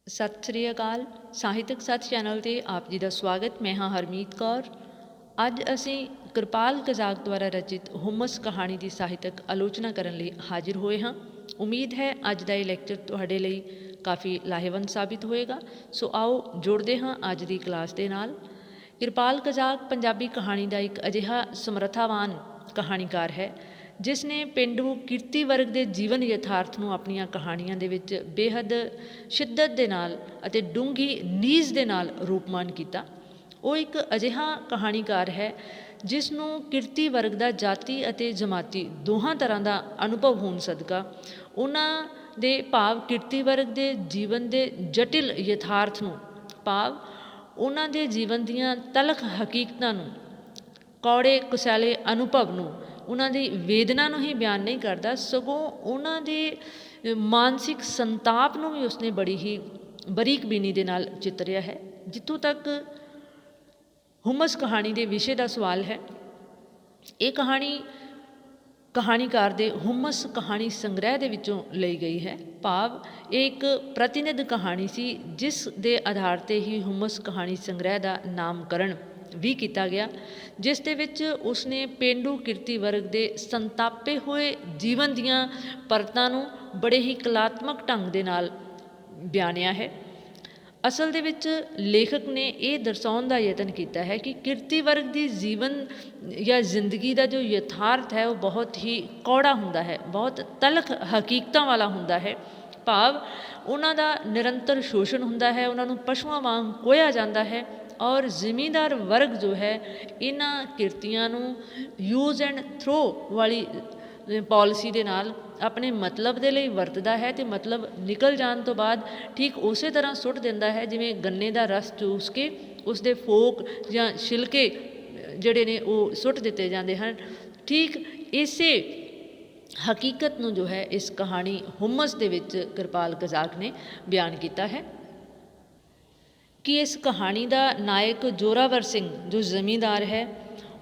ਸਤਿ ਸ੍ਰੀ ਅਕਾਲ। ਸਾਹਿਤਕ ਸੱਚ ਚੈਨਲ 'ਤੇ ਆਪ ਜੀ ਦਾ ਸਵਾਗਤ। ਮੈਂ ਹਾਂ ਹਰਮੀਤ ਕੌਰ। ਅੱਜ ਅਸੀਂ ਕਿਰਪਾਲ ਕਜ਼ਾਕ ਦੁਆਰਾ ਰਚਿਤ ਹੁਮਸ ਕਹਾਣੀ ਦੀ ਸਾਹਿਤਕ ਆਲੋਚਨਾ ਕਰਨ ਲਈ ਹਾਜ਼ਰ ਹੋਏ ਹਾਂ। ਉਮੀਦ ਹੈ ਅੱਜ ਦਾ ਇਹ ਲੈਕਚਰ ਤੁਹਾਡੇ ਲਈ ਕਾਫੀ ਲਾਹੇਵੰਦ ਸਾਬਿਤ ਹੋਏਗਾ। ਸੋ ਆਓ ਜੁੜਦੇ ਹਾਂ ਅੱਜ ਦੀ ਕਲਾਸ ਦੇ ਨਾਲ। ਕਿਰਪਾਲ ਕਜ਼ਾਕ ਪੰਜਾਬੀ ਕਹਾਣੀ ਦਾ ਇੱਕ ਅਜਿਹਾ ਸਮਰੱਥਾਵਾਨ ਕਹਾਣੀਕਾਰ ਹੈ ਜਿਸ ਨੇ ਪੇਂਡੂ ਕਿਰਤੀ ਵਰਗ ਦੇ ਜੀਵਨ ਯਥਾਰਥ ਨੂੰ ਆਪਣੀਆਂ ਕਹਾਣੀਆਂ ਦੇ ਵਿੱਚ ਬੇਹੱਦ ਸ਼ਿੱਦਤ ਦੇ ਨਾਲ ਅਤੇ ਡੂੰਘੀ ਨੀਜ਼ ਦੇ ਨਾਲ ਰੂਪਮਾਨ ਕੀਤਾ। ਉਹ ਇੱਕ ਅਜਿਹਾ ਕਹਾਣੀਕਾਰ ਹੈ ਜਿਸ ਨੂੰ ਕਿਰਤੀ ਵਰਗ ਦਾ ਜਾਤੀ ਅਤੇ ਜਮਾਤੀ ਦੋਹਾਂ ਤਰ੍ਹਾਂ ਦਾ ਅਨੁਭਵ ਹੋਣ ਸਦਕਾ ਉਹਨਾਂ ਦੇ ਭਾਵ ਕਿਰਤੀ ਵਰਗ ਦੇ ਜੀਵਨ ਦੇ ਜਟਿਲ ਯਥਾਰਥ ਨੂੰ, ਭਾਵ ਉਹਨਾਂ ਦੇ ਜੀਵਨ ਦੀਆਂ ਤਲਖ ਹਕੀਕਤਾਂ ਨੂੰ, ਕੌੜੇ ਕੁਸੈਲੇ ਅਨੁਭਵ ਨੂੰ, ਉਹਨਾਂ ਦੀ ਵੇਦਨਾ ਨੂੰ ਹੀ ਬਿਆਨ ਨਹੀਂ ਕਰਦਾ, ਸਗੋਂ ਉਹਨਾਂ ਦੇ ਮਾਨਸਿਕ ਸੰਤਾਪ ਨੂੰ ਵੀ ਉਸਨੇ ਬੜੀ ਹੀ ਬਰੀਕ ਬੀਨੀ ਦੇ ਨਾਲ ਚਿਤਰਿਆ ਹੈ। ਜਿੱਥੋਂ ਤੱਕ ਹੁਮਸ ਕਹਾਣੀ ਦੇ ਵਿਸ਼ੇ ਦਾ ਸਵਾਲ ਹੈ, ਇਹ ਕਹਾਣੀ ਕਹਾਣੀਕਾਰ ਦੇ ਹੁਮਸ ਕਹਾਣੀ ਸੰਗ੍ਰਹਿ ਦੇ ਵਿੱਚੋਂ ਲਈ ਗਈ ਹੈ। ਭਾਵ ਇਹ ਇੱਕ ਪ੍ਰਤੀਨਿਧ ਕਹਾਣੀ ਸੀ ਜਿਸ ਦੇ ਆਧਾਰ 'ਤੇ ਹੀ ਹੁਮਸ ਕਹਾਣੀ ਸੰਗ੍ਰਹਿ ਦਾ ਨਾਮਕਰਨ ਵੀ ਕੀਤਾ ਗਿਆ, ਜਿਸ ਦੇ ਵਿੱਚ ਉਸਨੇ ਪੇਂਡੂ ਕਿਰਤੀ ਵਰਗ ਦੇ ਸੰਤਾਪੇ ਹੋਏ ਜੀਵਨ ਦੀਆਂ ਪਰਤਾਂ ਨੂੰ ਬੜੇ ਹੀ ਕਲਾਤਮਕ ਢੰਗ ਦੇ ਨਾਲ ਬਿਆਨਿਆ ਹੈ। ਅਸਲ ਦੇ ਵਿੱਚ ਲੇਖਕ ਨੇ ਇਹ ਦਰਸਾਉਣ ਦਾ ਯਤਨ ਕੀਤਾ ਹੈ ਕਿ ਕਿਰਤੀ ਵਰਗ ਦੀ ਜੀਵਨ ਜਾਂ ਜ਼ਿੰਦਗੀ ਦਾ ਜੋ ਯਥਾਰਥ ਹੈ ਉਹ ਬਹੁਤ ਹੀ ਕੌੜਾ ਹੁੰਦਾ ਹੈ, ਬਹੁਤ ਤਲਖ ਹਕੀਕਤਾਂ ਵਾਲਾ ਹੁੰਦਾ ਹੈ। ਭਾਵ ਉਹਨਾਂ ਦਾ ਨਿਰੰਤਰ ਸ਼ੋਸ਼ਣ ਹੁੰਦਾ ਹੈ, ਉਹਨਾਂ ਨੂੰ ਪਸ਼ੂਆਂ ਵਾਂਗ ਕੋਹਿਆ ਜਾਂਦਾ ਹੈ ਔਰ ਜ਼ਿਮੀਂਦਾਰ ਵਰਗ ਜੋ ਹੈ ਇਹਨਾਂ ਕਿਰਤੀਆਂ ਨੂੰ ਯੂਜ਼ ਐਂਡ ਥਰੋ ਵਾਲੀ ਪੋਲਿਸੀ ਦੇ ਨਾਲ ਆਪਣੇ ਮਤਲਬ ਦੇ ਲਈ ਵਰਤਦਾ ਹੈ ਅਤੇ ਮਤਲਬ ਨਿਕਲ ਜਾਣ ਤੋਂ ਬਾਅਦ ਠੀਕ ਉਸੇ ਤਰ੍ਹਾਂ ਸੁੱਟ ਦਿੰਦਾ ਹੈ ਜਿਵੇਂ ਗੰਨੇ ਦਾ ਰਸ ਚੂਸ ਕੇ ਉਸਦੇ ਫੋਕ ਜਾਂ ਛਿਲਕੇ ਜਿਹੜੇ ਨੇ ਉਹ ਸੁੱਟ ਦਿੱਤੇ ਜਾਂਦੇ ਹਨ। ਠੀਕ ਇਸੇ ਹਕੀਕਤ ਨੂੰ ਜੋ ਹੈ ਇਸ ਕਹਾਣੀ ਹੁਮਸ ਦੇ ਵਿੱਚ ਕਿਰਪਾਲ ਕਜ਼ਾਕ ਨੇ ਬਿਆਨ ਕੀਤਾ ਹੈ ਕਿ ਇਸ ਕਹਾਣੀ ਦਾ ਨਾਇਕ ਜ਼ੋਰਾਵਰ ਸਿੰਘ ਜੋ ਜ਼ਮੀਂਦਾਰ ਹੈ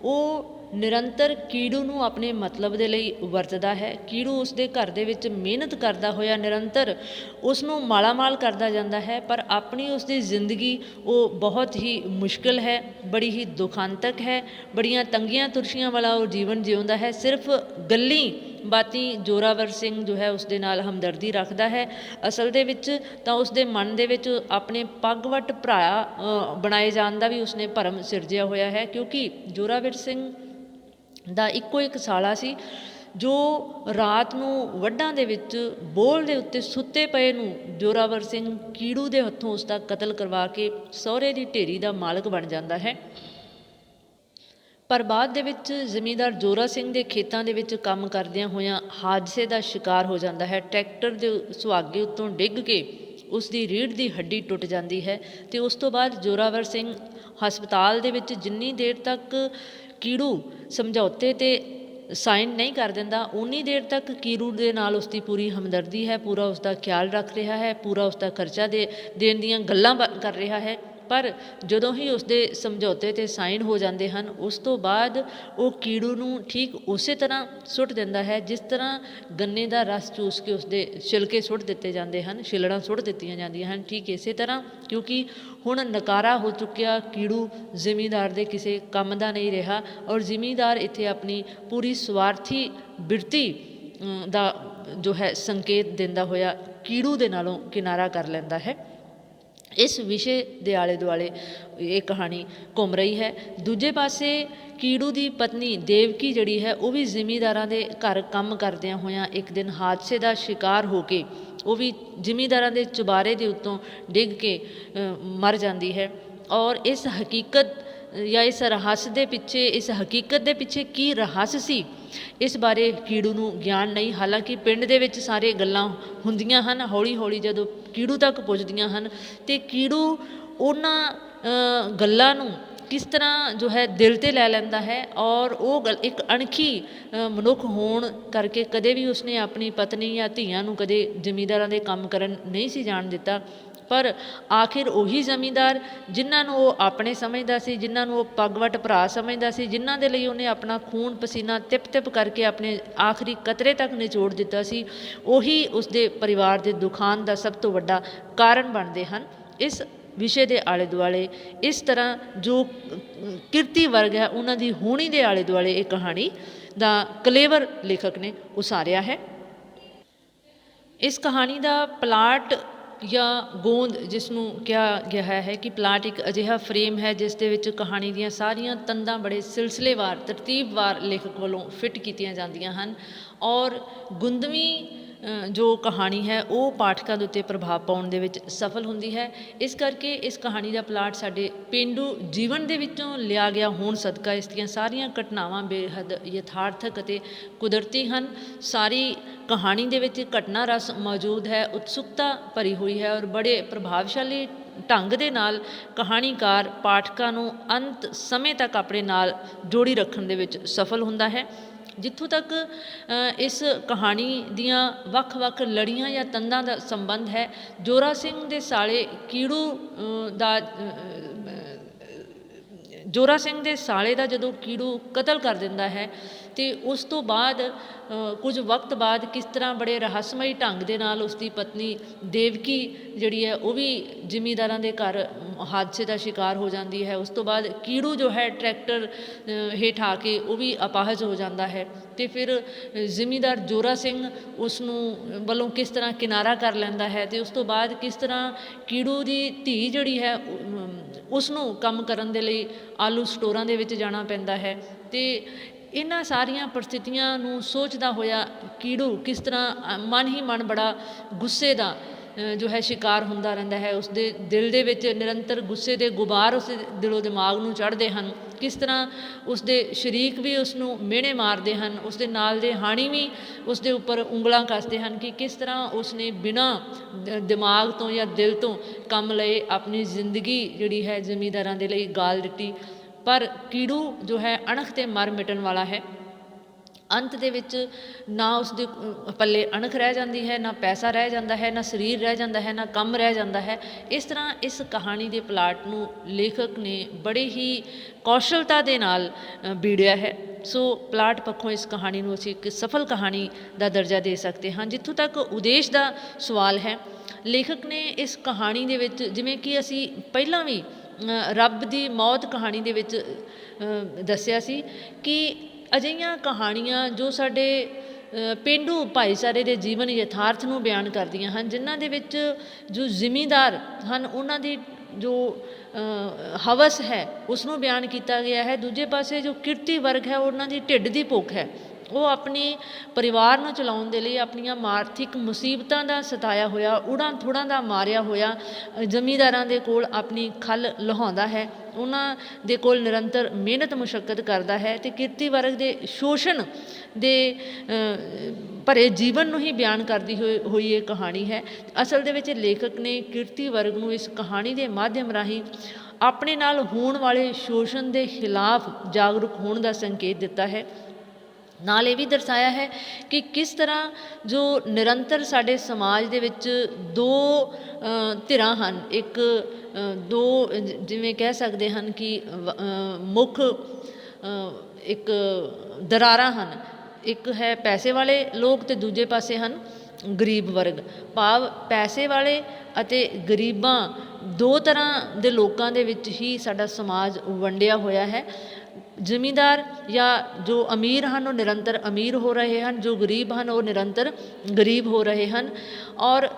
ਉਹ ਨਿਰੰਤਰ ਕੀੜੂ ਨੂੰ ਆਪਣੇ ਮਤਲਬ ਦੇ ਲਈ ਵਰਤਦਾ ਹੈ। ਕੀੜੂ ਉਸਦੇ ਘਰ ਦੇ ਵਿੱਚ ਮਿਹਨਤ ਕਰਦਾ ਹੋਇਆ ਨਿਰੰਤਰ ਉਸ ਨੂੰ ਮਾਲਾਮਾਲ ਕਰਦਾ ਜਾਂਦਾ ਹੈ, ਪਰ ਆਪਣੀ ਉਸਦੀ ਜ਼ਿੰਦਗੀ ਉਹ ਬਹੁਤ ਹੀ ਮੁਸ਼ਕਿਲ ਹੈ, ਬੜੀ ਹੀ ਦੁਖਾਂਤਕ ਹੈ, ਬੜੀਆਂ ਤੰਗੀਆਂ ਤੁਰਸ਼ੀਆਂ ਵਾਲਾ ਉਹ ਜੀਵਨ ਜਿਉਂਦਾ ਹੈ। ਸਿਰਫ ਗੱਲੀਂ ਬਾਤੀ ਜ਼ੋਰਾਵਰ ਸਿੰਘ ਜੋ ਹੈ ਉਸਦੇ ਨਾਲ ਹਮਦਰਦੀ ਰੱਖਦਾ ਹੈ। ਅਸਲ ਦੇ ਵਿੱਚ ਤਾਂ ਉਸਦੇ ਮਨ ਦੇ ਵਿੱਚ ਆਪਣੇ ਪੱਗਵਟ ਭਰਾ ਬਣਾਏ ਜਾਣ ਦਾ ਵੀ ਉਸਨੇ ਭਰਮ ਸਿਰਜਿਆ ਹੋਇਆ ਹੈ, ਕਿਉਂਕਿ ਜ਼ੋਰਾਵਰ ਸਿੰਘ ਦਾ ਇੱਕੋ ਇੱਕ ਸਾਲਾ ਸੀ ਜੋ ਰਾਤ ਨੂੰ ਵੱਢਾਂ ਦੇ ਵਿੱਚ ਬੋਲ ਦੇ ਉੱਤੇ ਸੁੱਤੇ ਪਏ ਨੂੰ ਜ਼ੋਰਾਵਰ ਸਿੰਘ ਕੀੜੂ ਦੇ ਹੱਥੋਂ ਉਸਦਾ ਕਤਲ ਕਰਵਾ ਕੇ ਸਹੁਰੇ ਦੀ ਢੇਰੀ ਦਾ ਮਾਲਕ ਬਣ ਜਾਂਦਾ ਹੈ। ਪਰ ਬਾਅਦ ਦੇ ਵਿੱਚ ਜ਼ਮੀਂਦਾਰ ਜ਼ੋਰਾ ਸਿੰਘ ਦੇ ਖੇਤਾਂ ਦੇ ਵਿੱਚ ਕੰਮ ਕਰਦਿਆਂ ਹੋਇਆਂ ਹਾਦਸੇ ਦਾ ਸ਼ਿਕਾਰ ਹੋ ਜਾਂਦਾ ਹੈ। ਟਰੈਕਟਰ ਦੇ ਸੁਹਾਗੇ ਉੱਤੋਂ ਡਿੱਗ ਕੇ ਉਸ ਦੀ ਰੀੜ੍ਹ ਦੀ ਹੱਡੀ ਟੁੱਟ ਜਾਂਦੀ ਹੈ ਅਤੇ ਉਸ ਤੋਂ ਬਾਅਦ ਜ਼ੋਰਾਵਰ ਸਿੰਘ ਹਸਪਤਾਲ ਦੇ ਵਿੱਚ ਜਿੰਨੀ ਦੇਰ ਤੱਕ ਕੀੜੂ ਸਮਝੌਤੇ 'ਤੇ ਸਾਈਨ ਨਹੀਂ ਕਰ ਦਿੰਦਾ ਉਨੀ ਦੇਰ ਤੱਕ ਕੀੜੂ ਦੇ ਨਾਲ ਉਸਦੀ ਪੂਰੀ ਹਮਦਰਦੀ ਹੈ, ਪੂਰਾ ਉਸਦਾ ਖਿਆਲ ਰੱਖ ਰਿਹਾ ਹੈ, ਪੂਰਾ ਉਸਦਾ ਖਰਚਾ ਦੇਣ ਦੀਆਂ ਗੱਲਾਂ ਕਰ ਰਿਹਾ ਹੈ। ਪਰ ਜਦੋਂ ਹੀ ਉਸਦੇ ਸਮਝੌਤੇ 'ਤੇ ਸਾਈਨ ਹੋ ਜਾਂਦੇ ਹਨ ਉਸ ਤੋਂ ਬਾਅਦ ਉਹ ਕੀੜੂ ਨੂੰ ਠੀਕ ਉਸੇ ਤਰ੍ਹਾਂ ਸੁੱਟ ਦਿੰਦਾ ਹੈ ਜਿਸ ਤਰ੍ਹਾਂ ਗੰਨੇ ਦਾ ਰਸ ਚੂਸ ਕੇ ਉਸਦੇ ਛਿਲਕੇ ਸੁੱਟ ਦਿੱਤੇ ਜਾਂਦੇ ਹਨ, ਛਿਲੜਾਂ ਸੁੱਟ ਦਿੱਤੀਆਂ ਜਾਂਦੀਆਂ ਹਨ। ਠੀਕ ਇਸੇ ਤਰ੍ਹਾਂ ਕਿਉਂਕਿ ਹੁਣ ਨਕਾਰਾ ਹੋ ਚੁੱਕਿਆ ਕੀੜੂ ਜ਼ਿਮੀਂਦਾਰ ਦੇ ਕਿਸੇ ਕੰਮ ਦਾ ਨਹੀਂ ਰਿਹਾ ਔਰ ਜ਼ਿਮੀਂਦਾਰ ਇੱਥੇ ਆਪਣੀ ਪੂਰੀ ਸਵਾਰਥੀ ਬਿਰਤੀ ਦਾ ਜੋ ਹੈ ਸੰਕੇਤ ਦਿੰਦਾ ਹੋਇਆ ਕੀੜੂ ਦੇ ਨਾਲੋਂ ਕਿਨਾਰਾ ਕਰ ਲੈਂਦਾ ਹੈ। ਇਸ ਵਿਸ਼ੇ ਦੇ ਆਲੇ ਦੁਆਲੇ ਇਹ ਕਹਾਣੀ ਘੁੰਮ ਰਹੀ ਹੈ। ਦੂਜੇ ਪਾਸੇ ਕੀੜੂ ਦੀ ਪਤਨੀ ਦੇਵਕੀ ਜਿਹੜੀ ਹੈ ਉਹ ਵੀ ਜ਼ਿਮੀਂਦਾਰਾਂ ਦੇ ਘਰ ਕੰਮ ਕਰਦਿਆਂ ਹੋਇਆਂ ਇੱਕ ਦਿਨ ਹਾਦਸੇ ਦਾ ਸ਼ਿਕਾਰ ਹੋ ਕੇ ਉਹ ਵੀ ਜ਼ਿਮੀਂਦਾਰਾਂ ਦੇ ਚੁਬਾਰੇ ਦੇ ਉੱਤੋਂ ਡਿੱਗ ਕੇ ਮਰ ਜਾਂਦੀ ਹੈ। ਔਰ ਇਸ ਹਕੀਕਤ ਜਾਂ ਇਸ ਰਹੱਸ ਦੇ ਪਿੱਛੇ, ਇਸ ਹਕੀਕਤ ਦੇ ਪਿੱਛੇ ਕੀ ਰਹੱਸ ਸੀ ਇਸ ਬਾਰੇ ਕੀੜੂ ਨੂੰ ਗਿਆਨ ਨਹੀਂ। ਹਾਲਾਂਕਿ ਪਿੰਡ ਦੇ ਵਿੱਚ ਸਾਰੇ ਗੱਲਾਂ ਹੁੰਦੀਆਂ ਹਨ, ਹੌਲੀ ਹੌਲੀ ਜਦੋਂ ਕੀੜੂ ਤੱਕ ਪੁੱਜਦੀਆਂ ਹਨ ਅਤੇ ਕੀੜੂ ਉਹਨਾਂ ਗੱਲਾਂ ਨੂੰ ਕਿਸ ਤਰ੍ਹਾਂ ਜੋ ਹੈ ਦਿਲ 'ਤੇ ਲੈ ਲੈਂਦਾ ਹੈ ਔਰ ਉਹ ਇੱਕ ਅਣਖੀ ਮਨੁੱਖ ਹੋਣ ਕਰਕੇ ਕਦੇ ਵੀ ਉਸਨੇ ਆਪਣੀ ਪਤਨੀ ਜਾਂ ਧੀਆਂ ਨੂੰ ਕਦੇ ਜ਼ਿਮੀਂਦਾਰਾਂ ਦੇ ਕੰਮ ਕਰਨ ਨਹੀਂ ਸੀ ਜਾਣ ਦਿੱਤਾ। ਪਰ ਆਖਿਰ ਉਹੀ ਜ਼ਮੀਂਦਾਰ ਜਿਨ੍ਹਾਂ ਨੂੰ ਉਹ ਆਪਣੇ ਸਮਝਦਾ ਸੀ, ਜਿਨ੍ਹਾਂ ਨੂੰ ਉਹ ਪੱਗਵਟ ਭਰਾ ਸਮਝਦਾ ਸੀ, ਜਿਨ੍ਹਾਂ ਦੇ ਲਈ ਉਹਨੇ ਆਪਣਾ ਖੂਨ ਪਸੀਨਾ ਤਿਪ ਤਿਪ ਕਰਕੇ ਆਪਣੇ ਆਖਰੀ ਕਤਰੇ ਤੱਕ ਨਿਚੋੜ ਦਿੱਤਾ ਸੀ, ਉਹੀ ਉਸਦੇ ਪਰਿਵਾਰ ਦੇ ਦੁਖਾਂਤ ਦਾ ਸਭ ਤੋਂ ਵੱਡਾ ਕਾਰਨ ਬਣਦੇ ਹਨ। ਇਸ ਵਿਸ਼ੇ ਦੇ ਆਲੇ ਦੁਆਲੇ ਇਸ ਤਰ੍ਹਾਂ ਜੋ ਕਿਰਤੀ ਵਰਗ ਹੈ ਉਹਨਾਂ ਦੀ ਹੋਣੀ ਦੇ ਆਲੇ ਦੁਆਲੇ ਇਹ ਕਹਾਣੀ ਦਾ ਕਲੇਵਰ ਲੇਖਕ ਨੇ ਉਸਾਰਿਆ ਹੈ। ਇਸ ਕਹਾਣੀ ਦਾ ਪਲਾਟ ਜਾਂ ਗੋਂਦ ਜਿਸ ਨੂੰ ਕਿਹਾ ਗਿਆ ਹੈ ਕਿ ਪਲਾਟ ਇੱਕ ਅਜਿਹਾ ਫਰੇਮ ਹੈ ਜਿਸ ਦੇ ਵਿੱਚ ਕਹਾਣੀ ਦੀਆਂ ਸਾਰੀਆਂ ਤੰਦਾਂ ਬੜੇ ਸਿਲਸਿਲੇਵਾਰ ਤਰਤੀਬਵਾਰ ਲੇਖਕ ਵੱਲੋਂ ਫਿੱਟ ਕੀਤੀਆਂ ਜਾਂਦੀਆਂ ਹਨ ਔਰ ਗੁੰਦਵੀਂ ਜੋ ਕਹਾਣੀ ਹੈ ਉਹ ਪਾਠਕਾਂ ਦੇ ਉੱਤੇ ਪ੍ਰਭਾਵ ਪਾਉਣ ਦੇ ਵਿੱਚ ਸਫਲ ਹੁੰਦੀ ਹੈ। ਇਸ ਕਰਕੇ ਇਸ ਕਹਾਣੀ ਦਾ ਪਲਾਟ ਸਾਡੇ ਪੇਂਡੂ ਜੀਵਨ ਦੇ ਵਿੱਚੋਂ ਲਿਆ ਗਿਆ ਹੋਣ ਸਦਕਾ ਇਸ ਦੀਆਂ ਸਾਰੀਆਂ ਘਟਨਾਵਾਂ ਬੇਹੱਦ ਯਥਾਰਥਕ ਅਤੇ ਕੁਦਰਤੀ ਹਨ। ਸਾਰੀ ਕਹਾਣੀ ਦੇ ਵਿੱਚ ਘਟਨਾ ਰਸ ਮੌਜੂਦ ਹੈ, ਉਤਸੁਕਤਾ ਭਰੀ ਹੋਈ ਹੈ ਔਰ ਬੜੇ ਪ੍ਰਭਾਵਸ਼ਾਲੀ ਢੰਗ ਦੇ ਨਾਲ ਕਹਾਣੀਕਾਰ ਪਾਠਕਾਂ ਨੂੰ ਅੰਤ ਸਮੇਂ ਤੱਕ ਆਪਣੇ ਨਾਲ ਜੋੜੀ ਰੱਖਣ ਦੇ ਵਿੱਚ ਸਫਲ ਹੁੰਦਾ ਹੈ। ਜਿੱਥੋਂ ਤੱਕ ਇਸ ਕਹਾਣੀ ਦੀਆਂ ਵੱਖ-ਵੱਖ ਲੜੀਆਂ ਜਾਂ ਤੰਦਾਂ ਦਾ ਸੰਬੰਧ ਹੈ, ਜੋਰਾ ਸਿੰਘ ਦੇ ਸਾਲੇ ਜੋਰਾ ਸਿੰਘ ਦੇ ਸਾਲੇ ਦਾ ਜਦੋਂ ਕੀੜੂ ਕਤਲ ਕਰ ਦਿੰਦਾ ਹੈ ਅਤੇ ਉਸ ਤੋਂ ਬਾਅਦ ਕੁਝ ਵਕਤ ਬਾਅਦ ਕਿਸ ਤਰ੍ਹਾਂ ਬੜੇ ਰਹੱਸਮਈ ਢੰਗ ਦੇ ਨਾਲ ਉਸਦੀ ਪਤਨੀ ਦੇਵਕੀ ਜਿਹੜੀ ਹੈ ਉਹ ਵੀ ਜ਼ਿਮੀਂਦਾਰਾਂ ਦੇ ਘਰ ਹਾਦਸੇ ਦਾ ਸ਼ਿਕਾਰ ਹੋ ਜਾਂਦੀ ਹੈ। ਉਸ ਤੋਂ ਬਾਅਦ ਕੀੜੂ ਜੋ ਹੈ ਟਰੈਕਟਰ ਹੇਠ ਆ ਕੇ ਉਹ ਵੀ ਅਪਾਹਜ ਹੋ ਜਾਂਦਾ ਹੈ ਅਤੇ ਫਿਰ ਜ਼ਿਮੀਂਦਾਰ ਜੋਰਾ ਸਿੰਘ ਉਸ ਨੂੰ ਵੱਲੋਂ ਕਿਸ ਤਰ੍ਹਾਂ ਕਿਨਾਰਾ ਕਰ ਲੈਂਦਾ ਹੈ ਅਤੇ ਉਸ ਤੋਂ ਬਾਅਦ ਕਿਸ ਤਰ੍ਹਾਂ ਕੀੜੂ ਦੀ ਧੀ ਜਿਹੜੀ ਹੈ ਉਸ ਨੂੰ ਕੰਮ ਕਰਨ ਦੇ ਲਈ ਆਲੂ ਸਟੋਰਾਂ ਦੇ ਵਿੱਚ ਜਾਣਾ ਪੈਂਦਾ ਹੈ ਅਤੇ ਇਹਨਾਂ ਸਾਰੀਆਂ ਪਰਿਸਥਿਤੀਆਂ ਨੂੰ ਸੋਚਦਾ ਹੋਇਆ ਕੀੜੂ ਕਿਸ ਤਰ੍ਹਾਂ ਮਨ ਹੀ ਮਨ ਬੜਾ ਗੁੱਸੇ ਦਾ ਜੋ ਹੈ ਸ਼ਿਕਾਰ ਹੁੰਦਾ ਰਹਿੰਦਾ ਹੈ। ਉਸਦੇ ਦਿਲ ਦੇ ਵਿੱਚ ਨਿਰੰਤਰ ਗੁੱਸੇ ਦੇ ਗੁਬਾਰ ਉਸ ਦਿਲੋਂ ਦਿਮਾਗ ਨੂੰ ਚੜ੍ਹਦੇ ਹਨ। ਕਿਸ ਤਰ੍ਹਾਂ ਉਸਦੇ ਸ਼ਰੀਕ ਵੀ ਉਸ ਨੂੰ ਮਿਹਣੇ ਮਾਰਦੇ ਹਨ, ਉਸਦੇ ਨਾਲ ਦੇ ਹਾਣੀ ਵੀ ਉਸਦੇ ਉੱਪਰ ਉਂਗਲਾਂ ਕੱਸਦੇ ਹਨ ਕਿ ਕਿਸ ਤਰ੍ਹਾਂ ਉਸਨੇ ਬਿਨਾਂ ਦਿਮਾਗ ਤੋਂ ਜਾਂ ਦਿਲ ਤੋਂ ਕੰਮ ਲਏ ਆਪਣੀ ਜ਼ਿੰਦਗੀ ਜਿਹੜੀ ਹੈ ਜ਼ਿਮੀਂਦਾਰਾਂ ਦੇ ਲਈ ਗਾਲ ਦਿੱਤੀ। ਪਰ ਕੀੜੂ ਜੋ ਹੈ ਅਣਖ 'ਤੇ ਮਰ ਮਿਟਣ ਵਾਲਾ ਹੈ। ਅੰਤ ਦੇ ਵਿੱਚ ਨਾ ਉਸਦੇ ਪੱਲੇ ਅਣਖ ਰਹਿ ਜਾਂਦੀ ਹੈ, ਨਾ ਪੈਸਾ ਰਹਿ ਜਾਂਦਾ ਹੈ, ਨਾ ਸਰੀਰ ਰਹਿ ਜਾਂਦਾ ਹੈ, ਨਾ ਕੰਮ ਰਹਿ ਜਾਂਦਾ ਹੈ। ਇਸ ਤਰ੍ਹਾਂ ਇਸ ਕਹਾਣੀ ਦੇ ਪਲਾਟ ਨੂੰ ਲੇਖਕ ਨੇ ਬੜੇ ਹੀ ਕੌਸ਼ਲਤਾ ਦੇ ਨਾਲ ਬੀੜਿਆ ਹੈ। ਸੋ ਪਲਾਟ ਪੱਖੋਂ ਇਸ ਕਹਾਣੀ ਨੂੰ ਅਸੀਂ ਇੱਕ ਸਫਲ ਕਹਾਣੀ ਦਾ ਦਰਜਾ ਦੇ ਸਕਦੇ ਹਾਂ। ਜਿੱਥੋਂ ਤੱਕ ਉਦੇਸ਼ ਦਾ ਸਵਾਲ ਹੈ, ਲੇਖਕ ਨੇ ਇਸ ਕਹਾਣੀ ਦੇ ਵਿੱਚ ਜਿਵੇਂ ਕਿ ਅਸੀਂ ਪਹਿਲਾਂ ਵੀ ਰੱਬ ਦੀ ਮੌਤ ਕਹਾਣੀ ਦੇ ਵਿੱਚ ਦੱਸਿਆ ਸੀ ਕਿ ਅਜਿਹੀਆਂ ਕਹਾਣੀਆਂ ਜੋ ਸਾਡੇ ਪੇਂਡੂ ਭਾਈਚਾਰੇ ਦੇ ਜੀਵਨ ਯਥਾਰਥ ਨੂੰ ਬਿਆਨ ਕਰਦੀਆਂ ਹਨ, ਜਿਨ੍ਹਾਂ ਦੇ ਵਿੱਚ ਜੋ ਜ਼ਿਮੀਂਦਾਰ ਹਨ ਉਹਨਾਂ ਦੀ ਜੋ ਹਵਸ ਹੈ ਉਸ ਨੂੰ ਬਿਆਨ ਕੀਤਾ ਗਿਆ ਹੈ। ਦੂਜੇ ਪਾਸੇ ਜੋ ਕਿਰਤੀ ਵਰਗ ਹੈ ਉਹਨਾਂ ਦੀ ਢਿੱਡ ਦੀ ਭੁੱਖ ਹੈ, ਉਹ ਆਪਣੇ ਪਰਿਵਾਰ ਨੂੰ ਚਲਾਉਣ ਦੇ ਲਈ ਆਪਣੀਆਂ ਆਰਥਿਕ ਮੁਸੀਬਤਾਂ ਦਾ ਸਤਾਇਆ ਹੋਇਆ, ਉੜਾਂ ਥੋੜਾਂ ਦਾ ਮਾਰਿਆ ਹੋਇਆ ਜ਼ਮੀਂਦਾਰਾਂ ਦੇ ਕੋਲ ਆਪਣੀ ਖੱਲ ਲਹਾਉਂਦਾ ਹੈ, ਉਹਨਾਂ ਦੇ ਕੋਲ ਨਿਰੰਤਰ ਮਿਹਨਤ ਮੁਸ਼ੱਕਤ ਕਰਦਾ ਹੈ ਅਤੇ ਕਿਰਤੀ ਵਰਗ ਦੇ ਸ਼ੋਸ਼ਣ ਦੇ ਭਰੇ ਜੀਵਨ ਨੂੰ ਹੀ ਬਿਆਨ ਕਰਦੀ ਹੋਈ ਇਹ ਕਹਾਣੀ ਹੈ। ਅਸਲ ਦੇ ਵਿੱਚ ਲੇਖਕ ਨੇ ਕਿਰਤੀ ਵਰਗ ਨੂੰ ਇਸ ਕਹਾਣੀ ਦੇ ਮਾਧਿਅਮ ਰਾਹੀਂ ਆਪਣੇ ਨਾਲ ਹੋਣ ਵਾਲੇ ਸ਼ੋਸ਼ਣ ਦੇ ਖਿਲਾਫ ਜਾਗਰੂਕ ਹੋਣ ਦਾ ਸੰਕੇਤ ਦਿੱਤਾ ਹੈ। ਨਾਲ ਇਹ ਵੀ ਦਰਸਾਇਆ ਹੈ ਕਿ ਕਿਸ ਤਰ੍ਹਾਂ ਜੋ ਨਿਰੰਤਰ ਸਾਡੇ ਸਮਾਜ ਦੇ ਵਿੱਚ ਦੋ ਧਿਰਾਂ ਹਨ, ਦੋ ਜਿਵੇਂ ਕਹਿ ਸਕਦੇ ਹਨ ਕਿ ਮੁੱਖ ਇੱਕ ਦਰਾਰਾਂ ਹਨ। ਇੱਕ ਹੈ ਪੈਸੇ ਵਾਲੇ ਲੋਕ ਅਤੇ ਦੂਜੇ ਪਾਸੇ ਹਨ ਗਰੀਬ ਵਰਗ। ਭਾਵ ਪੈਸੇ ਵਾਲੇ ਅਤੇ ਗਰੀਬਾਂ ਦੋ ਤਰ੍ਹਾਂ ਦੇ ਲੋਕਾਂ ਦੇ ਵਿੱਚ ਹੀ ਸਾਡਾ ਸਮਾਜ ਵੰਡਿਆ ਹੋਇਆ ਹੈ। ਜ਼ਿਮੀਂਦਾਰ ਜਾਂ ਜੋ ਅਮੀਰ ਹਨ ਉਹ ਨਿਰੰਤਰ ਅਮੀਰ ਹੋ ਰਹੇ ਹਨ, ਜੋ ਗਰੀਬ ਹਨ ਉਹ ਨਿਰੰਤਰ ਗਰੀਬ ਹੋ ਰਹੇ ਹਨ। ਔਰ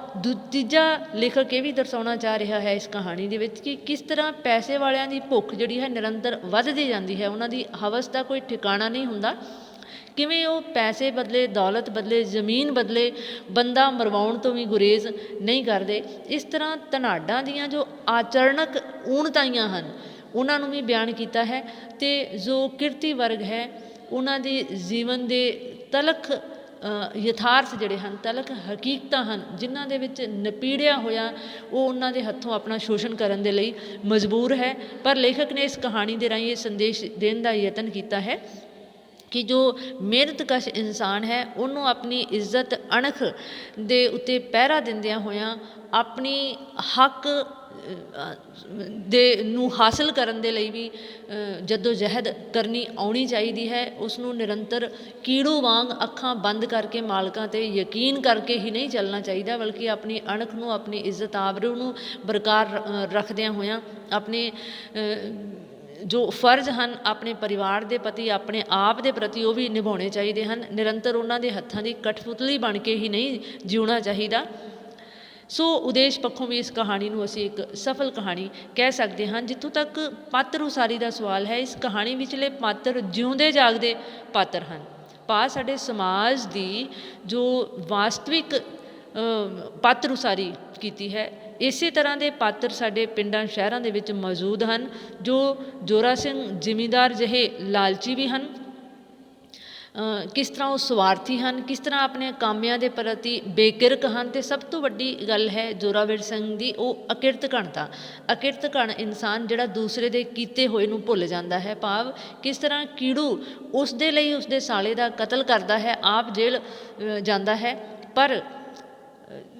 ਤੀਜਾ ਲੇਖਕ ਇਹ ਵੀ ਦਰਸਾਉਣਾ ਚਾਹ ਰਿਹਾ ਹੈ ਇਸ ਕਹਾਣੀ ਦੇ ਵਿੱਚ ਕਿ ਕਿਸ ਤਰ੍ਹਾਂ ਪੈਸੇ ਵਾਲਿਆਂ ਦੀ ਭੁੱਖ ਜਿਹੜੀ ਹੈ ਨਿਰੰਤਰ ਵੱਧਦੀ ਜਾਂਦੀ ਹੈ, ਉਹਨਾਂ ਦੀ ਹਵਸ ਦਾ ਕੋਈ ਠਿਕਾਣਾ ਨਹੀਂ ਹੁੰਦਾ। ਕਿਵੇਂ ਉਹ ਪੈਸੇ ਬਦਲੇ, ਦੌਲਤ ਬਦਲੇ, ਜ਼ਮੀਨ ਬਦਲੇ ਬੰਦਾ ਮਰਵਾਉਣ ਤੋਂ ਵੀ ਗੁਰੇਜ਼ ਨਹੀਂ ਕਰਦੇ। ਇਸ ਤਰ੍ਹਾਂ ਧਨਾਢਾਂ ਦੀਆਂ ਜੋ ਆਚਰਣਕ ਊਣਤਾਈਆਂ ਹਨ ਉਹਨਾਂ ਨੂੰ ਵੀ ਬਿਆਨ ਕੀਤਾ ਹੈ ਅਤੇ ਜੋ ਕਿਰਤੀ ਵਰਗ ਹੈ ਉਹਨਾਂ ਦੇ ਜੀਵਨ ਦੇ ਤਲਖ ਯਥਾਰਥ ਜਿਹੜੇ ਹਨ, ਤਲਖ ਹਕੀਕਤਾਂ ਹਨ ਜਿਨ੍ਹਾਂ ਦੇ ਵਿੱਚ ਨਪੀੜਿਆ ਹੋਇਆ ਉਹ ਉਹਨਾਂ ਦੇ ਹੱਥੋਂ ਆਪਣਾ ਸ਼ੋਸ਼ਣ ਕਰਨ ਦੇ ਲਈ ਮਜਬੂਰ ਹੈ। ਪਰ ਲੇਖਕ ਨੇ ਇਸ ਕਹਾਣੀ ਦੇ ਰਾਹੀਂ ਇਹ ਸੰਦੇਸ਼ ਦੇਣ ਦਾ ਯਤਨ ਕੀਤਾ ਹੈ ਕਿ ਜੋ ਮਿਹਨਤਕਸ਼ ਇਨਸਾਨ ਹੈ ਉਹਨੂੰ ਆਪਣੀ ਇੱਜ਼ਤ ਅਣਖ ਦੇ ਉੱਤੇ ਪਹਿਰਾ ਦਿੰਦਿਆਂ ਹੋਇਆਂ ਆਪਣੀ ਹੱਕ ਦੇ ਨੂੰ ਹਾਸਲ ਕਰਨ ਦੇ ਲਈ ਵੀ ਜੱਦੋ ਜਹਿਦ ਕਰਨੀ ਆਉਣੀ ਚਾਹੀਦੀ ਹੈ। ਉਸ ਨੂੰ ਨਿਰੰਤਰ ਕੀੜੂ ਵਾਂਗ ਅੱਖਾਂ ਬੰਦ ਕਰਕੇ ਮਾਲਕਾਂ 'ਤੇ ਯਕੀਨ ਕਰਕੇ ਹੀ ਨਹੀਂ ਚੱਲਣਾ ਚਾਹੀਦਾ, ਬਲਕਿ ਆਪਣੀ ਅਣਖ ਨੂੰ, ਆਪਣੀ ਇੱਜ਼ਤ ਆਬਰੂ ਨੂੰ ਬਰਕਰਾਰ ਰੱਖਦਿਆਂ ਹੋਇਆਂ ਆਪਣੇ ਜੋ ਫਰਜ਼ ਹਨ ਆਪਣੇ ਪਰਿਵਾਰ ਦੇ ਪ੍ਰਤੀ, ਆਪਣੇ ਆਪ ਦੇ ਪ੍ਰਤੀ, ਉਹ ਵੀ ਨਿਭਾਉਣੇ ਚਾਹੀਦੇ ਹਨ। ਨਿਰੰਤਰ ਉਹਨਾਂ ਦੇ ਹੱਥਾਂ ਦੀ ਕਠਪੁਤਲੀ ਬਣ ਕੇ ਹੀ ਨਹੀਂ ਜਿਉਣਾ ਚਾਹੀਦਾ। ਸੋ ਉਦੇਸ਼ ਪੱਖੋਂ ਵੀ ਇਸ ਕਹਾਣੀ ਨੂੰ ਅਸੀਂ ਇੱਕ ਸਫਲ ਕਹਾਣੀ ਕਹਿ ਸਕਦੇ ਹਾਂ। ਜਿੱਥੋਂ ਤੱਕ ਪਾਤਰ ਉਸਾਰੀ ਦਾ ਸਵਾਲ ਹੈ, ਇਸ ਕਹਾਣੀ ਵਿਚਲੇ ਪਾਤਰ ਜਿਉਂਦੇ ਜਾਗਦੇ ਪਾਤਰ ਹਨ। ਭਾਵ ਸਾਡੇ ਸਮਾਜ ਦੀ ਜੋ ਵਾਸਤਵਿਕ ਪਾਤਰ ਉਸਾਰੀ ਕੀਤੀ ਹੈ, ਇਸੇ ਤਰ੍ਹਾਂ ਦੇ ਪਾਤਰ ਸਾਡੇ ਪਿੰਡਾਂ ਸ਼ਹਿਰਾਂ ਦੇ ਵਿੱਚ ਮੌਜੂਦ ਹਨ, ਜੋ ਜੋਰਾ ਸਿੰਘ ਜ਼ਿਮੀਂਦਾਰ ਜਿਹੇ ਲਾਲਚੀ ਵੀ ਹਨ, ਕਿਸ ਤਰ੍ਹਾਂ ਉਹ ਸਵਾਰਥੀ ਹਨ, ਕਿਸ ਤਰ੍ਹਾਂ ਆਪਣੇ ਕਾਮਿਆਂ ਦੇ ਪ੍ਰਤੀ ਬੇਕਿਰਕ ਹਨ, ਅਤੇ ਸਭ ਤੋਂ ਵੱਡੀ ਗੱਲ ਹੈ ਜੋਰਾਵਰ ਸਿੰਘ ਦੀ, ਉਹ ਅਕਿਰਤ ਘਣਤਾ। ਅਕਿਰਤ ਘਣ ਇਨਸਾਨ ਜਿਹੜਾ ਦੂਸਰੇ ਦੇ ਕੀਤੇ ਹੋਏ ਨੂੰ ਭੁੱਲ ਜਾਂਦਾ ਹੈ। ਭਾਵ ਕਿਸ ਤਰ੍ਹਾਂ ਕੀੜੂ ਉਸ ਦੇ ਲਈ ਉਸਦੇ ਸਾਲੇ ਦਾ ਕਤਲ ਕਰਦਾ ਹੈ, ਆਪ ਜੇਲ੍ਹ ਜਾਂਦਾ ਹੈ, ਪਰ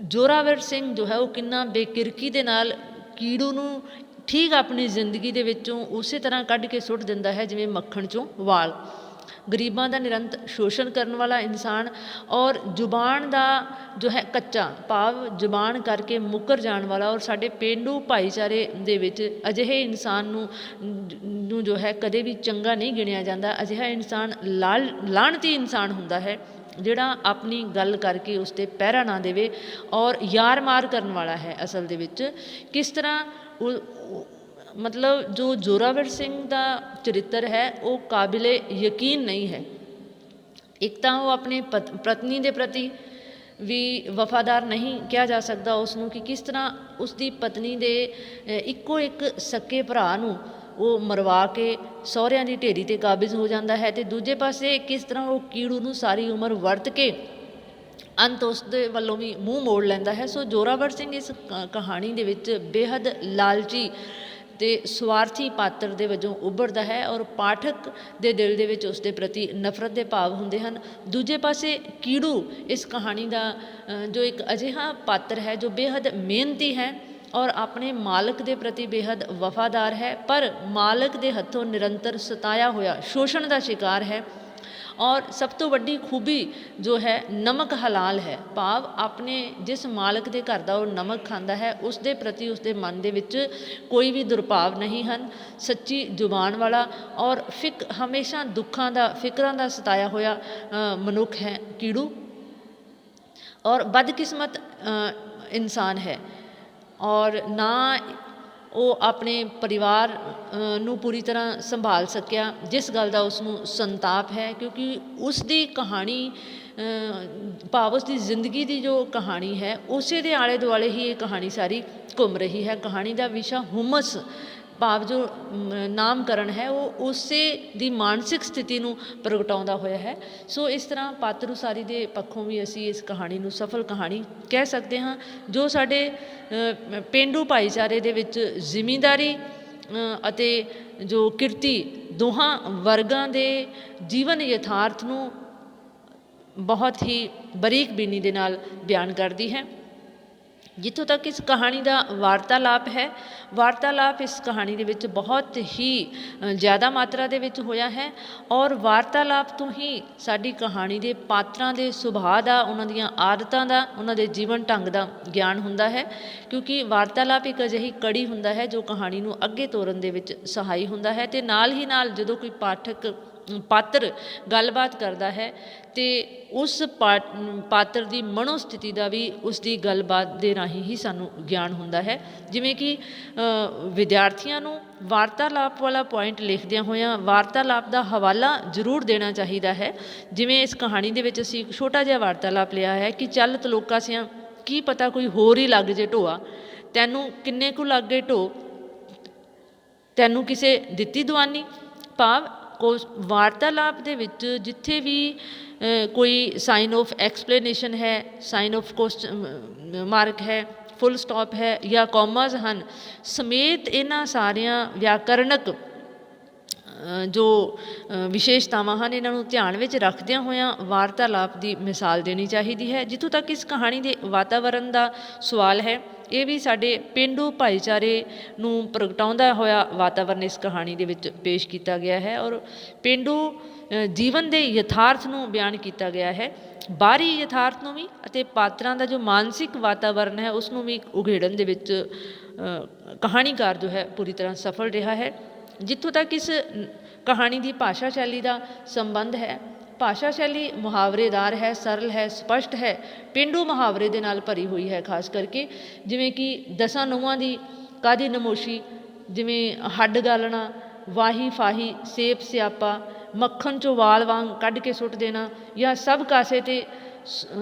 ਜੋਰਾਵਰ ਸਿੰਘ ਜੋ ਹੈ ਉਹ ਕਿੰਨਾ ਬੇਕਿਰਕੀ ਦੇ ਨਾਲ ਕੀੜੂ ਨੂੰ ਠੀਕ ਆਪਣੀ ਜ਼ਿੰਦਗੀ ਦੇ ਵਿੱਚੋਂ ਉਸੇ ਤਰ੍ਹਾਂ ਕੱਢ ਕੇ ਸੁੱਟ ਦਿੰਦਾ ਹੈ ਜਿਵੇਂ ਮੱਖਣ 'ਚੋਂ ਵਾਲ। ਗਰੀਬਾਂ ਦਾ ਨਿਰੰਤਰ ਸ਼ੋਸ਼ਣ ਕਰਨ ਵਾਲਾ ਇਨਸਾਨ ਔਰ ਜ਼ੁਬਾਨ ਦਾ ਜੋ ਹੈ ਕੱਚਾ, ਭਾਵ ਜ਼ੁਬਾਨ ਕਰਕੇ ਮੁੱਕਰ ਜਾਣ ਵਾਲਾ, ਔਰ ਸਾਡੇ ਪੇਂਡੂ ਭਾਈਚਾਰੇ ਦੇ ਵਿੱਚ ਅਜਿਹੇ ਇਨਸਾਨ ਨੂੰ ਜੋ ਹੈ ਕਦੇ ਵੀ ਚੰਗਾ ਨਹੀਂ ਗਿਣਿਆ ਜਾਂਦਾ। ਅਜਿਹਾ ਇਨਸਾਨ ਲਾਹਣਤੀ ਇਨਸਾਨ ਹੁੰਦਾ ਹੈ ਜਿਹੜਾ ਆਪਣੀ ਗੱਲ ਕਰਕੇ ਉਸ 'ਤੇ ਪਹਿਰਾ ਨਾ ਦੇਵੇ, ਔਰ ਯਾਰ ਮਾਰ ਕਰਨ ਵਾਲਾ ਹੈ। ਅਸਲ ਦੇ ਵਿੱਚ ਕਿਸ ਤਰ੍ਹਾਂ ਮਤਲਬ ਜੋ ਜੋਰਾਵਰ ਸਿੰਘ ਦਾ ਚਰਿੱਤਰ ਹੈ ਉਹ ਕਾਬਿਲੇ ਯਕੀਨ ਨਹੀਂ ਹੈ। ਇੱਕ ਤਾਂ ਉਹ ਆਪਣੇ ਪਤਨੀ ਦੇ ਪ੍ਰਤੀ ਵੀ ਵਫਾਦਾਰ ਨਹੀਂ ਕਿਹਾ ਜਾ ਸਕਦਾ ਉਸ ਨੂੰ, ਕਿ ਕਿਸ ਤਰ੍ਹਾਂ ਉਸ ਦੀ ਪਤਨੀ ਦੇ ਇੱਕੋ ਇੱਕ ਸਕੇ ਭਰਾ ਨੂੰ ਉਹ ਮਰਵਾ ਕੇ ਸਹੁਰਿਆਂ ਦੀ ਢੇਰੀ 'ਤੇ ਕਾਬਜ਼ ਹੋ ਜਾਂਦਾ ਹੈ, ਅਤੇ ਦੂਜੇ ਪਾਸੇ ਕਿਸ ਤਰ੍ਹਾਂ ਉਹ ਕੀੜੂ ਨੂੰ ਸਾਰੀ ਉਮਰ ਵਰਤ ਕੇ ਅੰਤ ਉਸ ਦੇ ਵੱਲੋਂ ਵੀ ਮੂੰਹ ਮੋੜ ਲੈਂਦਾ ਹੈ। ਸੋ ਜੋਰਾਵਰ ਸਿੰਘ ਇਸ ਕਹਾਣੀ ਦੇ ਵਿੱਚ ਬੇਹੱਦ ਲਾਲਚੀ ਅਤੇ ਸਵਾਰਥੀ ਪਾਤਰ ਦੇ ਵਜੋਂ ਉੱਭਰਦਾ ਹੈ, ਔਰ ਪਾਠਕ ਦੇ ਦਿਲ ਦੇ ਵਿੱਚ ਉਸ ਦੇ ਪ੍ਰਤੀ ਨਫ਼ਰਤ ਦੇ ਭਾਵ ਹੁੰਦੇ ਹਨ। ਦੂਜੇ ਪਾਸੇ ਕੀੜੂ ਇਸ ਕਹਾਣੀ ਦਾ ਜੋ ਇੱਕ ਅਜਿਹਾ ਪਾਤਰ ਹੈ ਜੋ ਬੇਹੱਦ ਮਿਹਨਤੀ ਹੈ ਔਰ ਆਪਣੇ ਮਾਲਕ ਦੇ ਪ੍ਰਤੀ ਬੇਹੱਦ ਵਫਾਦਾਰ ਹੈ, ਪਰ ਮਾਲਕ ਦੇ ਹੱਥੋਂ ਨਿਰੰਤਰ ਸਤਾਇਆ ਹੋਇਆ ਸ਼ੋਸ਼ਣ ਦਾ ਸ਼ਿਕਾਰ ਹੈ। ਔਰ ਸਭ ਤੋਂ ਵੱਡੀ ਖੂਬੀ ਜੋ ਹੈ ਨਮਕ ਹਲਾਲ ਹੈ, ਭਾਵ ਆਪਣੇ ਜਿਸ ਮਾਲਕ ਦੇ ਘਰ ਦਾ ਉਹ ਨਮਕ ਖਾਂਦਾ ਹੈ ਉਸ ਦੇ ਪ੍ਰਤੀ ਉਸ ਦੇ ਮਨ ਦੇ ਵਿੱਚ ਕੋਈ ਵੀ ਦੁਰਭਾਵ ਨਹੀਂ ਹਨ। ਸੱਚੀ ਜ਼ੁਬਾਨ ਵਾਲਾ ਔਰ ਹਮੇਸ਼ਾ ਦੁੱਖਾਂ ਦਾ, ਫਿਕਰਾਂ ਦਾ ਸਤਾਇਆ ਹੋਇਆ ਮਨੁੱਖ ਹੈ ਕੀੜੂ, ਔਰ ਬਦਕਿਸਮਤ ਇਨਸਾਨ ਹੈ, ਔਰ ਨਾ ਉਹ ਆਪਣੇ ਪਰਿਵਾਰ ਨੂੰ ਪੂਰੀ ਤਰ੍ਹਾਂ ਸੰਭਾਲ ਸਕਿਆ, ਜਿਸ ਗੱਲ ਦਾ ਉਸ ਨੂੰ ਸੰਤਾਪ ਹੈ, ਕਿਉਂਕਿ ਉਸ ਦੀ ਕਹਾਣੀ ਭਾਵ ਉਸ ਦੀ ਜ਼ਿੰਦਗੀ ਦੀ ਜੋ ਕਹਾਣੀ ਹੈ ਉਸੇ ਦੇ ਆਲੇ ਦੁਆਲੇ ਹੀ ਇਹ ਕਹਾਣੀ ਸਾਰੀ ਘੁੰਮ ਰਹੀ ਹੈ। ਕਹਾਣੀ ਦਾ ਵਿਸ਼ਾ ਹੁਮਸ ਭਾਵ ਜੋ ਨਾਮਕਰਨ ਹੈ ਉਹ ਉਸੇ ਦੀ ਮਾਨਸਿਕ ਸਥਿਤੀ ਨੂੰ ਪ੍ਰਗਟਾਉਂਦਾ ਹੋਇਆ ਹੈ। ਸੋ ਇਸ ਤਰ੍ਹਾਂ ਪਾਤਰ ਉਸਾਰੀ ਦੇ ਪੱਖੋਂ ਵੀ ਅਸੀਂ ਇਸ ਕਹਾਣੀ ਨੂੰ ਸਫਲ ਕਹਾਣੀ ਕਹਿ ਸਕਦੇ ਹਾਂ, ਜੋ ਸਾਡੇ ਪੇਂਡੂ ਭਾਈਚਾਰੇ ਦੇ ਵਿੱਚ ਜ਼ਿਮੀਂਦਾਰੀ ਅਤੇ ਜੋ ਕਿਰਤੀ ਦੋਹਾਂ ਵਰਗਾਂ ਦੇ ਜੀਵਨ ਯਥਾਰਥ ਨੂੰ ਬਹੁਤ ਹੀ ਬਰੀਕ ਬੀਨੀ ਦੇ ਨਾਲ ਬਿਆਨ ਕਰਦੀ ਹੈ। ਜਿੱਥੋਂ ਤੱਕ ਇਸ ਕਹਾਣੀ ਦਾ ਵਾਰਤਾਲਾਪ ਹੈ, ਵਾਰਤਾਲਾਪ ਇਸ ਕਹਾਣੀ ਦੇ ਵਿੱਚ ਬਹੁਤ ਹੀ ਜ਼ਿਆਦਾ ਮਾਤਰਾ ਦੇ ਵਿੱਚ ਹੋਇਆ ਹੈ, ਔਰ ਵਾਰਤਾਲਾਪ ਤੋਂ ਹੀ ਸਾਡੀ ਕਹਾਣੀ ਦੇ ਪਾਤਰਾਂ ਦੇ ਸੁਭਾਅ ਦਾ, ਉਹਨਾਂ ਦੀਆਂ ਆਦਤਾਂ ਦਾ, ਉਹਨਾਂ ਦੇ ਜੀਵਨ ਢੰਗ ਦਾ ਗਿਆਨ ਹੁੰਦਾ ਹੈ, ਕਿਉਂਕਿ ਵਾਰਤਾਲਾਪ ਇੱਕ ਅਜਿਹੀ ਕੜੀ ਹੁੰਦਾ ਹੈ ਜੋ ਕਹਾਣੀ ਨੂੰ ਅੱਗੇ ਤੋਰਨ ਦੇ ਵਿੱਚ ਸਹਾਈ ਹੁੰਦਾ ਹੈ। ਅਤੇ ਨਾਲ ਹੀ ਨਾਲ ਜਦੋਂ ਕੋਈ ਪਾਤਰ ਗੱਲਬਾਤ ਕਰਦਾ ਹੈ ਅਤੇ ਉਸ ਪਾਤਰ ਦੀ ਮਨੋਸਥਿਤੀ ਦਾ ਵੀ ਉਸ ਦੀ ਗੱਲਬਾਤ ਦੇ ਰਾਹੀਂ ਹੀ ਸਾਨੂੰ ਗਿਆਨ ਹੁੰਦਾ ਹੈ। ਜਿਵੇਂ ਕਿ ਵਿਦਿਆਰਥੀਆਂ ਨੂੰ ਵਾਰਤਾਲਾਪ ਵਾਲਾ ਪੁਆਇੰਟ ਲਿਖਦਿਆਂ ਹੋਇਆਂ ਵਾਰਤਾਲਾਪ ਦਾ ਹਵਾਲਾ ਜ਼ਰੂਰ ਦੇਣਾ ਚਾਹੀਦਾ ਹੈ। ਜਿਵੇਂ ਇਸ ਕਹਾਣੀ ਦੇ ਵਿੱਚ ਅਸੀਂ ਇੱਕ ਛੋਟਾ ਜਿਹਾ ਵਾਰਤਾਲਾਪ ਲਿਆ ਹੈ ਕਿ ਚੱਲ ਤਲੋਕਾ ਸਿਆਂ, ਕੀ ਪਤਾ ਕੋਈ ਹੋਰ ਹੀ ਲੱਗ ਜੇ ਢੋਆ, ਤੈਨੂੰ ਕਿੰਨੇ ਕੁ ਲੱਗ ਗਏ ਢੋ, ਤੈਨੂੰ ਕਿਸੇ ਦਿੱਤੀ ਦਵਾਨੀ। ਭਾਵ ਵਾਰਤਾਲਾਪ ਦੇ ਵਿੱਚ ਜਿੱਥੇ ਵੀ ਕੋਈ ਸਾਈਨ ਆਫ ਐਕਸਪਲੇਨੇਸ਼ਨ ਹੈ, ਸਾਈਨ ਆਫ ਕੁਐਸਚਨ ਮਾਰਕ ਹੈ, ਫੁੱਲ ਸਟਾਪ ਹੈ ਜਾਂ ਕੌਮਾਜ਼ ਹਨ, ਸਮੇਤ ਇਹਨਾਂ ਸਾਰਿਆਂ ਵਿਆਕਰਣਕ ਜੋ ਵਿਸ਼ੇਸ਼ਤਾਵਾਂ ਹਨ ਇਹਨਾਂ ਨੂੰ ਧਿਆਨ ਵਿੱਚ ਰੱਖਦਿਆਂ ਹੋਇਆਂ ਵਾਰਤਾਲਾਪ ਦੀ ਮਿਸਾਲ ਦੇਣੀ ਚਾਹੀਦੀ ਹੈ। ਜਿੱਥੋਂ ਤੱਕ ਇਸ ਕਹਾਣੀ ਦੇ ਵਾਤਾਵਰਨ ਦਾ ਸਵਾਲ ਹੈ, ਇਹ ਵੀ ਸਾਡੇ ਪੇਂਡੂ ਭਾਈਚਾਰੇ ਨੂੰ ਪ੍ਰਗਟਾਉਂਦਾ ਹੋਇਆ ਵਾਤਾਵਰਨ ਇਸ ਕਹਾਣੀ ਦੇ ਵਿੱਚ ਪੇਸ਼ ਕੀਤਾ ਗਿਆ ਹੈ ਔਰ ਪੇਂਡੂ ਜੀਵਨ ਦੇ ਯਥਾਰਥ ਨੂੰ ਬਿਆਨ ਕੀਤਾ ਗਿਆ ਹੈ। ਬਾਹਰੀ ਯਥਾਰਥ ਨੂੰ ਵੀ ਅਤੇ ਪਾਤਰਾਂ ਦਾ ਜੋ ਮਾਨਸਿਕ ਵਾਤਾਵਰਨ ਹੈ ਉਸ ਨੂੰ ਵੀ ਉਘੇੜਨ ਦੇ ਵਿੱਚ ਕਹਾਣੀਕਾਰ ਜੋ ਹੈ ਪੂਰੀ ਤਰ੍ਹਾਂ ਸਫਲ ਰਿਹਾ ਹੈ। ਜਿੱਥੋਂ ਤੱਕ ਇਸ ਕਹਾਣੀ ਦੀ ਭਾਸ਼ਾ ਸ਼ੈਲੀ ਦਾ ਸੰਬੰਧ ਹੈ, ਭਾਸ਼ਾ ਸ਼ੈਲੀ ਮੁਹਾਵਰੇਦਾਰ ਹੈ, ਸਰਲ ਹੈ, ਸਪਸ਼ਟ ਹੈ, ਪੇਂਡੂ ਮੁਹਾਵਰੇ ਦੇ ਨਾਲ ਭਰੀ ਹੋਈ ਹੈ। ਖਾਸ ਕਰਕੇ ਜਿਵੇਂ ਕਿ ਦਸਾਂ ਨਹੁੰਆਂ ਦੀ ਕਾਦੀ ਨਮੋਸ਼ੀ, ਜਿਵੇਂ ਹੱਡ ਗਾਲਣਾ, ਵਾਹੀ ਫਾਹੀ, ਸੇਪ ਸਿਆਪਾ, ਮੱਖਣ ਚੋਂ ਵਾਲ ਵਾਂਗ ਕੱਢ ਕੇ ਸੁੱਟ ਦੇਣਾ ਜਾਂ ਸਭ ਕਾਸੇ 'ਤੇ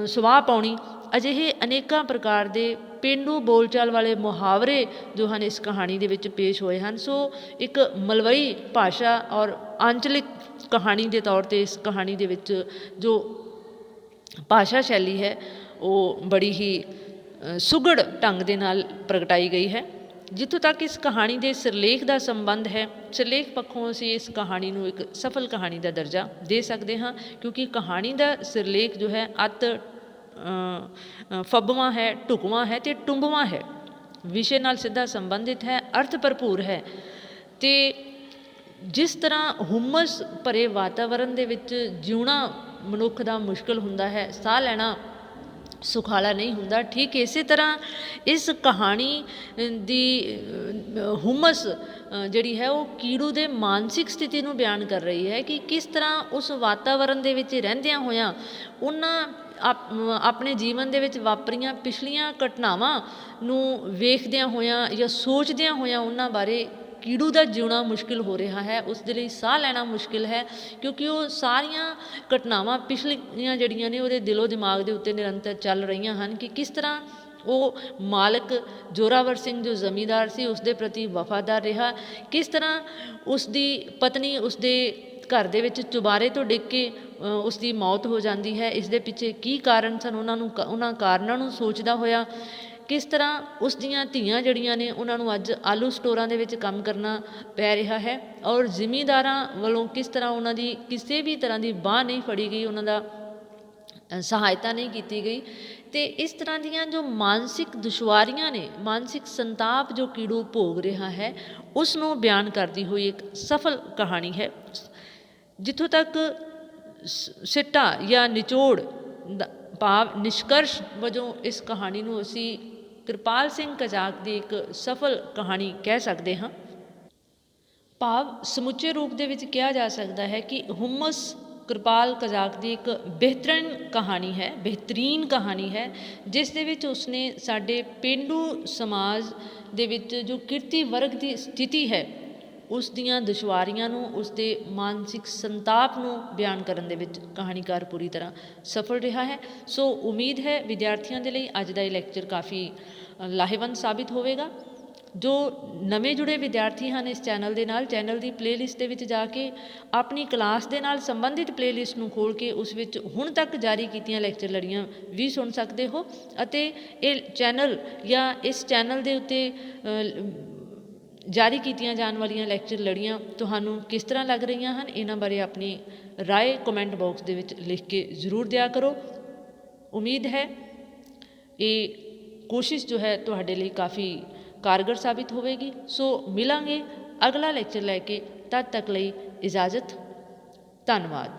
ਸੁਆਹ ਪਾਉਣੀ, ਅਜਿਹੇ ਅਨੇਕਾਂ ਪ੍ਰਕਾਰ ਦੇ ਪੇਂਡੂ ਬੋਲਚਾਲ ਵਾਲੇ ਮੁਹਾਵਰੇ ਜੋ ਹਨ ਇਸ ਕਹਾਣੀ ਦੇ ਵਿੱਚ ਪੇਸ਼ ਹੋਏ ਹਨ। ਸੋ ਇੱਕ ਮਲਵਈ ਭਾਸ਼ਾ ਔਰ ਆਂਚਲਿਕ ਕਹਾਣੀ ਦੇ ਤੌਰ 'ਤੇ ਇਸ ਕਹਾਣੀ ਦੇ ਵਿੱਚ ਜੋ ਭਾਸ਼ਾ ਸ਼ੈਲੀ ਹੈ ਉਹ ਬੜੀ ਹੀ ਸੁਘੜ ਢੰਗ ਦੇ ਨਾਲ ਪ੍ਰਗਟਾਈ ਗਈ ਹੈ। ਜਿੱਥੋਂ ਤੱਕ ਇਸ ਕਹਾਣੀ ਦੇ ਸਿਰਲੇਖ ਦਾ ਸੰਬੰਧ ਹੈ, ਸਿਰਲੇਖ ਪੱਖੋਂ ਅਸੀਂ ਇਸ ਕਹਾਣੀ ਨੂੰ ਇੱਕ ਸਫਲ ਕਹਾਣੀ ਦਾ ਦਰਜਾ ਦੇ ਸਕਦੇ ਹਾਂ, ਕਿਉਂਕਿ ਕਹਾਣੀ ਦਾ ਸਿਰਲੇਖ ਜੋ ਹੈ ਅਤ ਫੱਬਵਾਂ ਹੈ, ਢੁਕਵਾਂ ਹੈ ਅਤੇ ਟੁੰਬਵਾਂ ਹੈ, ਵਿਸ਼ੇ ਨਾਲ ਸਿੱਧਾ ਸੰਬੰਧਿਤ ਹੈ, ਅਰਥ ਭਰਪੂਰ ਹੈ। ਅਤੇ ਜਿਸ ਤਰ੍ਹਾਂ ਹੁਮਸ ਭਰੇ ਵਾਤਾਵਰਨ ਦੇ ਵਿੱਚ ਜਿਉਣਾ ਮਨੁੱਖ ਦਾ ਮੁਸ਼ਕਿਲ ਹੁੰਦਾ ਹੈ, ਸਾਹ ਲੈਣਾ ਸੁਖਾਲਾ ਨਹੀਂ ਹੁੰਦਾ, ਠੀਕ ਇਸੇ ਤਰ੍ਹਾਂ ਇਸ ਕਹਾਣੀ ਦੀ ਹੁਮਸ ਜਿਹੜੀ ਹੈ ਉਹ ਕੀੜੂ ਦੇ ਮਾਨਸਿਕ ਸਥਿਤੀ ਨੂੰ ਬਿਆਨ ਕਰ ਰਹੀ ਹੈ ਕਿ ਕਿਸ ਤਰ੍ਹਾਂ ਉਸ ਵਾਤਾਵਰਨ ਦੇ ਵਿੱਚ ਰਹਿੰਦਿਆਂ ਹੋਇਆਂ ਉਹਨਾਂ ਆਪਣੇ ਜੀਵਨ ਦੇ ਵਿੱਚ ਵਾਪਰੀਆਂ ਪਿਛਲੀਆਂ ਘਟਨਾਵਾਂ ਨੂੰ ਵੇਖਦਿਆਂ ਹੋਇਆਂ ਜਾਂ ਸੋਚਦਿਆਂ ਹੋਇਆਂ ਉਹਨਾਂ ਬਾਰੇ ਕੀੜੂ ਦਾ ਜਿਉਣਾ ਮੁਸ਼ਕਿਲ ਹੋ ਰਿਹਾ ਹੈ, ਉਸ ਦੇ ਲਈ ਸਾਹ ਲੈਣਾ ਮੁਸ਼ਕਿਲ ਹੈ, ਕਿਉਂਕਿ ਉਹ ਸਾਰੀਆਂ ਘਟਨਾਵਾਂ ਪਿਛਲੀਆਂ ਜਿਹੜੀਆਂ ਨੇ ਉਹਦੇ ਦਿਲੋਂ ਦਿਮਾਗ ਦੇ ਉੱਤੇ ਨਿਰੰਤਰ ਚੱਲ ਰਹੀਆਂ ਹਨ ਕਿ ਕਿਸ ਤਰ੍ਹਾਂ ਉਹ ਮਾਲਕ ਜ਼ੋਰਾਵਰ ਸਿੰਘ ਜੋ ਜ਼ਮੀਂਦਾਰ ਸੀ ਉਸ ਦੇ ਪ੍ਰਤੀ ਵਫਾਦਾਰ ਰਿਹਾ, ਕਿਸ ਤਰ੍ਹਾਂ ਉਸ ਦੀ ਪਤਨੀ ਉਸ ਦੇ ਘਰ ਦੇ ਵਿੱਚ ਚੁਬਾਰੇ ਤੋਂ ਡਿੱਗ ਕੇ ਉਸ ਦੀ ਮੌਤ ਹੋ ਜਾਂਦੀ ਹੈ, ਇਸ ਦੇ ਪਿੱਛੇ ਕੀ ਕਾਰਨ ਸਨ, ਉਹਨਾਂ ਕਾਰਨਾਂ ਨੂੰ ਸੋਚਦਾ ਹੋਇਆ ਕਿਸ ਤਰ੍ਹਾਂ ਉਸ ਦੀਆਂ ਧੀਆਂ ਜਿਹੜੀਆਂ ਨੇ ਉਹਨਾਂ ਨੂੰ ਅੱਜ ਆਲੂ ਸਟੋਰਾਂ ਦੇ ਵਿੱਚ ਕੰਮ ਕਰਨਾ ਪੈ ਰਿਹਾ ਹੈ ਔਰ ਜ਼ਿਮੀਂਦਾਰਾਂ ਵੱਲੋਂ ਕਿਸ ਤਰ੍ਹਾਂ ਉਹਨਾਂ ਦੀ ਕਿਸੇ ਵੀ ਤਰ੍ਹਾਂ ਦੀ ਬਾਂਹ ਨਹੀਂ ਫੜੀ ਗਈ, ਉਹਨਾਂ ਦਾ ਸਹਾਇਤਾ ਨਹੀਂ ਕੀਤੀ ਗਈ। ਅਤੇ ਇਸ ਤਰ੍ਹਾਂ ਦੀਆਂ ਜੋ ਮਾਨਸਿਕ ਦੁਸ਼ਵਾਰੀਆਂ ਨੇ, ਮਾਨਸਿਕ ਸੰਤਾਪ ਜੋ ਕੀੜੂ ਭੋਗ ਰਿਹਾ ਹੈ ਉਸ ਨੂੰ ਬਿਆਨ ਕਰਦੀ ਹੋਈ ਇੱਕ ਸਫਲ ਕਹਾਣੀ ਹੈ। ਜਿੱਥੋਂ ਤੱਕ ਸਿੱਟਾ ਜਾਂ ਨਿਚੋੜ ਭਾਵ ਨਿਸ਼ਕਰਸ਼ ਵਜੋਂ ਇਸ ਕਹਾਣੀ ਨੂੰ ਅਸੀਂ ਕਿਰਪਾਲ ਸਿੰਘ ਕਜ਼ਾਕ ਦੀ ਇੱਕ ਸਫਲ ਕਹਾਣੀ ਕਹਿ ਸਕਦੇ ਹਾਂ। ਭਾਵ ਸਮੁੱਚੇ ਰੂਪ ਦੇ ਵਿੱਚ ਕਿਹਾ ਜਾ ਸਕਦਾ ਹੈ ਕਿ ਹੁਮਸ ਕਿਰਪਾਲ ਕਜ਼ਾਕ ਦੀ ਇੱਕ ਬਿਹਤਰੀਨ ਕਹਾਣੀ ਹੈ ਜਿਸ ਦੇ ਵਿੱਚ ਉਸਨੇ ਸਾਡੇ ਪੇਂਡੂ ਸਮਾਜ ਦੇ ਵਿੱਚ ਜੋ ਕਿਰਤੀ ਵਰਗ ਦੀ ਸਥਿਤੀ ਹੈ ਉਸ ਦੀਆਂ ਦੁਸ਼ਵਾਰੀਆਂ ਨੂੰ, ਉਸ ਦੇ ਮਾਨਸਿਕ ਸੰਤਾਪ ਨੂੰ ਬਿਆਨ ਕਰਨ ਦੇ ਵਿੱਚ ਕਹਾਣੀਕਾਰ ਪੂਰੀ ਤਰ੍ਹਾਂ ਸਫਲ ਰਿਹਾ ਹੈ। ਸੋ ਉਮੀਦ ਹੈ ਵਿਦਿਆਰਥੀਆਂ ਦੇ ਲਈ ਅੱਜ ਦਾ ਇਹ ਲੈਕਚਰ ਕਾਫੀ ਲਾਹੇਵੰਦ ਸਾਬਿਤ ਹੋਵੇਗਾ। ਜੋ ਨਵੇਂ ਜੁੜੇ ਵਿਦਿਆਰਥੀ ਹਨ ਇਸ ਚੈਨਲ ਦੇ ਨਾਲ, ਚੈਨਲ ਦੀ ਪਲੇਲਿਸਟ ਦੇ ਵਿੱਚ ਜਾ ਕੇ ਆਪਣੀ ਕਲਾਸ ਦੇ ਨਾਲ ਸੰਬੰਧਿਤ ਪਲੇਲਿਸਟ ਨੂੰ ਖੋਲ੍ਹ ਕੇ ਉਸ ਵਿੱਚ ਹੁਣ ਤੱਕ ਜਾਰੀ ਕੀਤੀਆਂ ਲੈਕਚਰ ਲੜੀਆਂ ਵੀ ਸੁਣ ਸਕਦੇ ਹੋ ਅਤੇ ਇਹ ਚੈਨਲ ਜਾਂ ਇਸ ਚੈਨਲ ਦੇ ਉੱਤੇ ਜਾਰੀ ਕੀਤੀਆਂ ਜਾਣ ਵਾਲੀਆਂ ਲੈਕਚਰ ਲੜੀਆਂ ਤੁਹਾਨੂੰ ਕਿਸ ਤਰ੍ਹਾਂ ਲੱਗ ਰਹੀਆਂ ਹਨ, ਇਹਨਾਂ ਬਾਰੇ ਆਪਣੀ ਰਾਏ ਕਮੈਂਟ ਬਾਕਸ ਦੇ ਵਿੱਚ ਲਿਖ ਕੇ ਜ਼ਰੂਰ ਦਿਆ ਕਰੋ। ਉਮੀਦ ਹੈ ਇਹ ਕੋਸ਼ਿਸ਼ ਜੋ ਹੈ ਤੁਹਾਡੇ ਲਈ ਕਾਫੀ ਕਾਰਗਰ ਸਾਬਿਤ ਹੋਵੇਗੀ। ਸੋ ਮਿਲਾਂਗੇ ਅਗਲਾ ਲੈਕਚਰ ਲੈ ਕੇ, ਤਦ ਤੱਕ ਲਈ ਇਜਾਜ਼ਤ, ਧੰਨਵਾਦ।